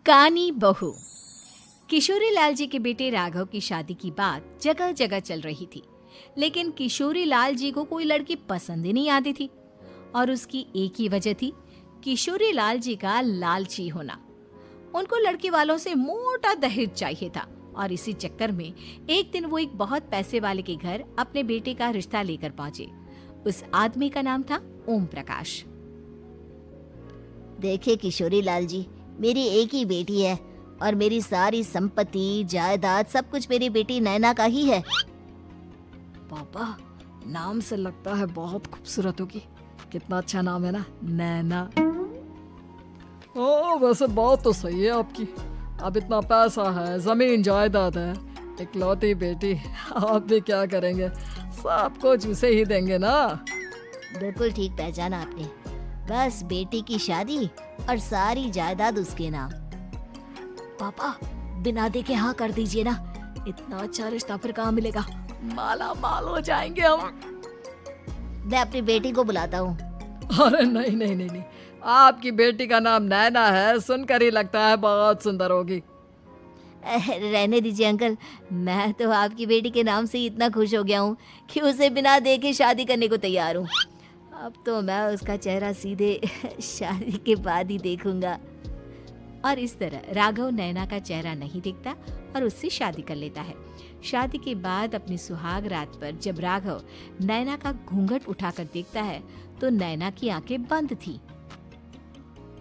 कानी बहू। किशोरी लाल जी के बेटे राघव की शादी की बात जगह जगह चल रही थी, लेकिन किशोरी लाल जी को कोई लड़की पसंद ही नहीं आती थी। और उसकी एक ही वजह थी, किशोरी लाल जी का लालची होना। उनको लड़की वालों से मोटा दहेज चाहिए था और इसी चक्कर में एक दिन वो एक बहुत पैसे वाले के घर अपने बेटे का रिश्ता लेकर पहुंचे। उस आदमी का नाम था ओम प्रकाश। देखिए किशोरी लाल जी, मेरी एक ही बेटी है और मेरी सारी संपत्ति जायदाद सब कुछ मेरी बेटी नैना का ही है। पापा, नाम से लगता है बहुत खूबसूरत होगी। कितना अच्छा नाम है ना, नैना। ओ, वैसे बात तो सही है आपकी। अब इतना पैसा है, जमीन जायदाद है, इकलौती बेटी, आप भी क्या करेंगे? सब कुछ उसे ही देंगे ना। बिल्कुल ठीक पहचाना आपने। बस बेटी की शादी और सारी जायदाद उसके नाम। पापा, बिना देखे हाँ कर दीजिए ना। इतना अच्छा रिश्ता फिर कहाँ मिलेगा? माला माल हो जाएंगे हम। मैं अपनी बेटी को बुलाता हूँ। अरे नहीं नहीं नहीं नहीं, आपकी बेटी का नाम नैना है, सुनकर ही लगता है बहुत सुंदर होगी। रहने दीजिए अंकल, मैं तो आपकी बेटी के नाम से ही इतना खुश हो गया हूँ कि उसे बिना देखे शादी करने को तैयार हूँ। अब तो मैं उसका चेहरा सीधे शादी के बाद ही देखूंगा। और इस तरह राघव नैना का चेहरा नहीं देखता और उससे शादी कर लेता है। शादी के बाद अपनी सुहाग रात पर जब राघव नैना का घूंघट उठाकर देखता है तो नैना की आंखें बंद थी।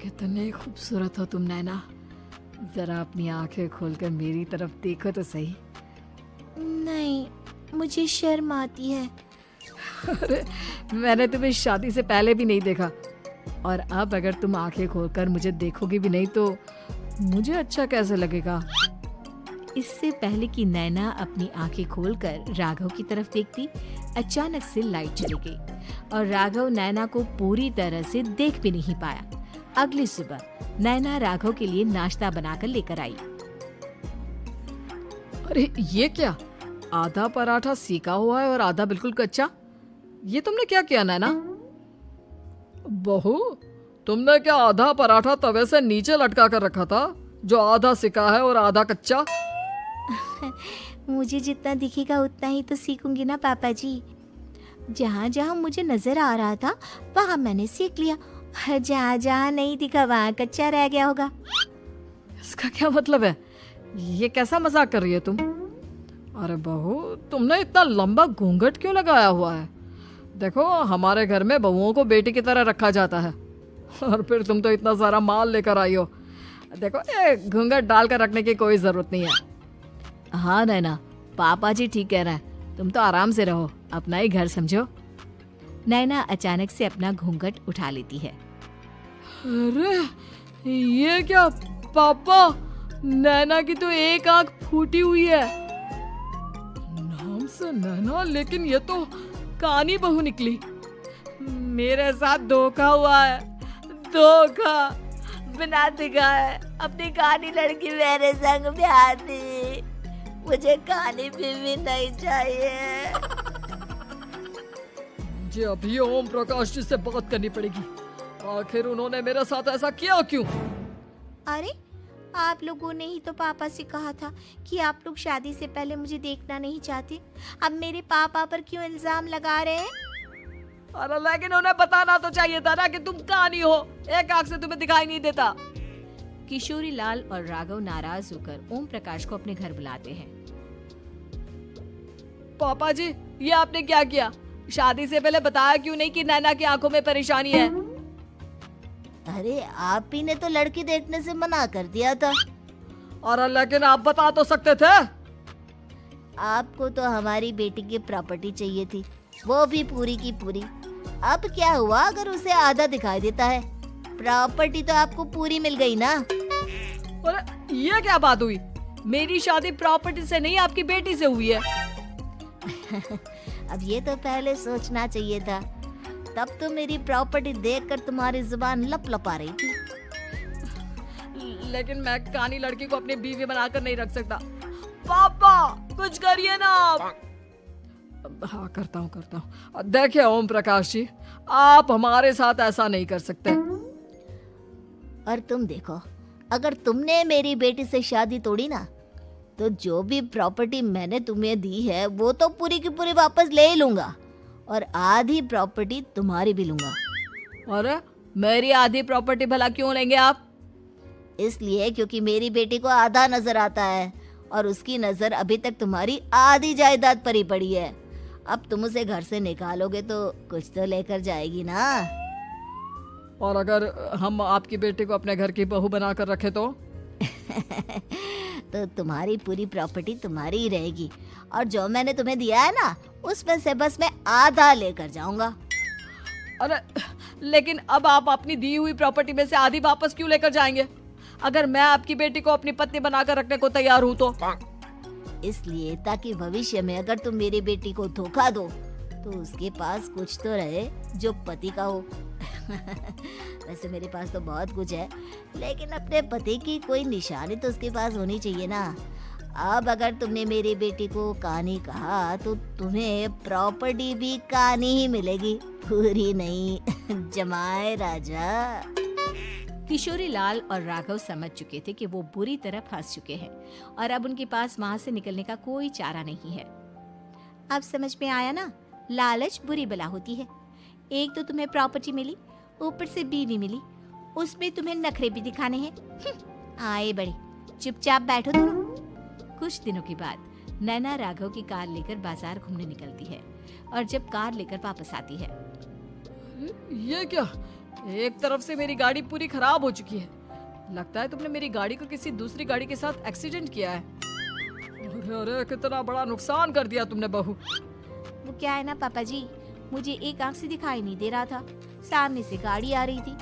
कितने खूबसूरत हो तुम नैना, जरा अपनी आंखें खोलकर मेरी तरफ देखो तो सही। नहीं, मुझे शर्म आती है। अरे, मैंने तुम्हें शादी से पहले भी नहीं देखा और अब अगर तुम आंखें खोलकर मुझे देखोगी भी नहीं तो मुझे अच्छा कैसे लगेगा? इससे पहले कि नैना अपनी आंखें खोलकर राघव की तरफ देखती, अचानक से लाइट चली गई और राघव नैना को पूरी तरह से देख भी नहीं पाया। अगली सुबह नैना राघव के लिए नाश्ता बनाकर लेकर आई। अरे ये क्या, आधा पराठा सेका हुआ है और आधा बिल्कुल कच्चा। ये तुमने क्या किया नैना? बहू, तुमने क्या आधा पराठा तवे से नीचे लटका कर रखा था जो आधा सेका है और आधा कच्चा? मुझे जितना दिखेगा उतना ही तो सीखूंगी ना पापा जी। जहाँ जहाँ मुझे नजर आ रहा था वहाँ मैंने सीख लिया, जहाँ जहाँ नहीं दिखा वहाँ कच्चा रह गया होगा। इसका क्या मतलब है? ये कैसा मजाक कर रही है तुम? अरे बहू, तुमने इतना लंबा घूंघट क्यों लगाया हुआ है? देखो, हमारे घर में बहुओं को बेटी की तरह रखा जाता है और फिर तुम तो इतना सारा माल लेकर आई हो। देखो, ये घूंघट डालकर रखने की कोई जरूरत नहीं है। हाँ नैना, पापा जी ठीक कह रहे हैं, तुम तो आराम से रहो, अपना ही घर समझो। नैना अचानक से अपना घूंघट उठा लेती है। अरे ये क्या पापा, नैना की तो एक आंख फूटी हुई है। नाम से नैना, लेकिन ये तो कानी बहू निकली। मेरे साथ धोखा हुआ है, धोखा। बिना दिखाए अपनी कानी लड़की मेरे संग ब्याह थी। मुझे कानी भी नहीं चाहिए। मुझे अभी ओम प्रकाश जी से बात करनी पड़ेगी। आखिर उन्होंने मेरे साथ ऐसा किया क्यों? अरे, आप लोगों ने ही तो पापा से कहा था कि आप लोग शादी से पहले मुझे देखना नहीं चाहते। अब मेरे पापा पर क्यों इल्जाम लगा रहे हैं? अरे लेकिन उन्हें बताना तो चाहिए था ना कि तुम कानी हो, एक आंख से तुम्हें दिखाई नहीं देता। किशोरी लाल और राघव नाराज होकर ओम प्रकाश को अपने घर बुलाते हैं। पापा जी, ये आपने क्या किया? शादी से पहले बताया क्यों नहीं कि नैना की आंखों में परेशानी है? अरे, आप ही ने तो लड़की देखने से मना कर दिया था। और लेकिन आप बता तो सकते थे। आपको तो हमारी बेटी की प्रॉपर्टी चाहिए थी, वो भी पूरी की पूरी। अब क्या हुआ अगर उसे आधा दिखाई देता है? प्रॉपर्टी तो आपको पूरी मिल गई ना। अरे ये क्या बात हुई? मेरी शादी प्रॉपर्टी से नहीं, आपकी बेटी से हुई है। अब ये तो पहले सोचना चाहिए था, तब तो मेरी प्रॉपर्टी देखकर तुम्हारी जुबान लप लप आ रही थी। लेकिन मैं कानी लड़की को अपनी बीवी बनाकर नहीं रख सकता। पापा, कुछ करिए ना आप। हाँ, करता हूँ। देखिए ओम प्रकाश जी, आप हमारे साथ ऐसा नहीं कर सकते। और तुम देखो, अगर तुमने मेरी बेटी से शादी तोड़ी ना, तो जो भी प्रॉपर्टी मैंने तुम्हें दी है वो तो पूरी की पूरी वापस ले ही लूंगा, और आधी प्रॉपर्टी तुम्हारी भी लूंगा। अरे मेरी आधी प्रॉपर्टी भला क्यों लेंगे आप? इसलिए क्योंकि मेरी बेटी को आधा नजर आता है और उसकी नजर अभी तक तुम्हारी आधी जायदाद पर ही पड़ी है। अब तुम उसे घर से निकालोगे तो कुछ तो लेकर जाएगी ना। और अगर हम आपकी बेटी को अपने घर की बहू बनाकर रखे तो? तो तुम्हारी पूरी प्रॉपर्टी तुम्हारी ही रहेगी, और जो मैंने तुम्हें दिया है ना, उसमें से बस मैं आधा लेकर जाऊंगा। अरे लेकिन अब आप अपनी दी हुई प्रॉपर्टी में से आधी वापस क्यों लेकर जाएंगे? अगर मैं आपकी बेटी को अपनी पत्नी बनाकर रखने को तैयार हूँ तो? इसलिए ताकि भविष्य में अगर तुम मेरी बेटी को धोखा दो तो उसके पास कुछ तो रहे जो पति का हो। वैसे मेरे पास तो बहुत कुछ है, लेकिन अपने पति की कोई निशानी तो उसके पास होनी चाहिए ना। अब अगर तुमने मेरी बेटी को कानी कहा तो तुम्हें प्रॉपर्टी भी कानी ही मिलेगी, पूरी नहीं। जमाए राजा। किशोरी लाल और राघव समझ चुके थे कि वो बुरी तरह फंस चुके हैं और अब उनके पास वहां से निकलने का कोई चारा नहीं है। अब समझ में आया ना, लालच बुरी बला होती है। एक तो तुम्हें प्रॉपर्टी मिली, ऊपर से बीवी मिली, उसमें तुम्हें नखरे भी दिखाने हैं। आए बड़े, चुपचाप बैठो दोनों। कुछ दिनों के बाद नैना राघव की कार लेकर बाजार घूमने निकलती है और जब कार लेकर वापस आती है, ये क्या? एक तरफ से मेरी गाड़ी पूरी खराब हो चुकी है। लगता है तुमने मेरी गाड़ी को किसी दूसरी गाड़ी के साथ एक्सीडेंट किया है। अरे अरे कितना बड़ा नुकसान कर दिया तुमने बहू। वो क्या है ना पापा जी, मुझे एक आंख से दिखाई नहीं दे रहा था, सामने से गाड़ी आ रही थी।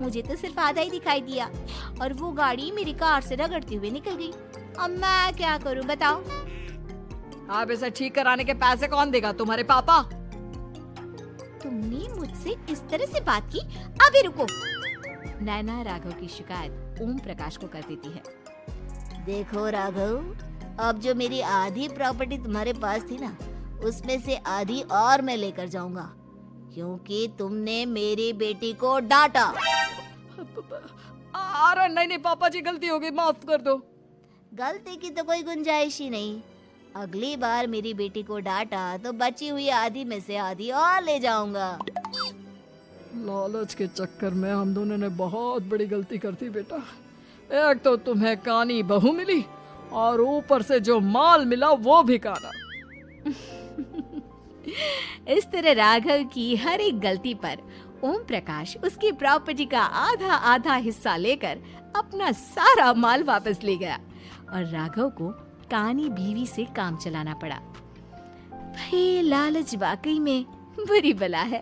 मुझे तो सिर्फ आधा ही दिखाई दिया और वो गाड़ी मेरी कार से रगड़ते हुए निकल गई। अब मैं क्या करूं बताओ? आप इसे ठीक कराने के पैसे कौन देगा? तुम्हारे पापा? तुमने मुझसे इस तरह से बात की? अभी रुको। नैना राघव की शिकायत ओम प्रकाश को कर देती है। देखो राघव, अब जो मेरी आधी प्रॉपर्टी तुम्हारे पास थी ना, उसमें से आधी और मैं लेकर जाऊंगा, क्योंकि तुमने मेरी बेटी को डांटा। अरे नहीं नहीं पापा जी, गलती हो गई, माफ कर दो। गलती की तो कोई गुंजाइश ही नहीं। अगली बार मेरी बेटी को डांटा तो बची हुई आधी में से आधी और ले जाऊंगा। लालच के चक्कर में हम दोनों ने बहुत बड़ी गलती कर दी बेटा। एक तो तुम्हें कानी बहू मिली और ऊपर से जो माल मिला वो भी काना। इस तरह राघव की हर एक गलती पर ओम प्रकाश उसकी प्रॉपर्टी का आधा आधा हिस्सा लेकर अपना सारा माल वापस ले गया और राघव को कानी बीवी से काम चलाना पड़ा। भाई लालच वाकई में बुरी बला है।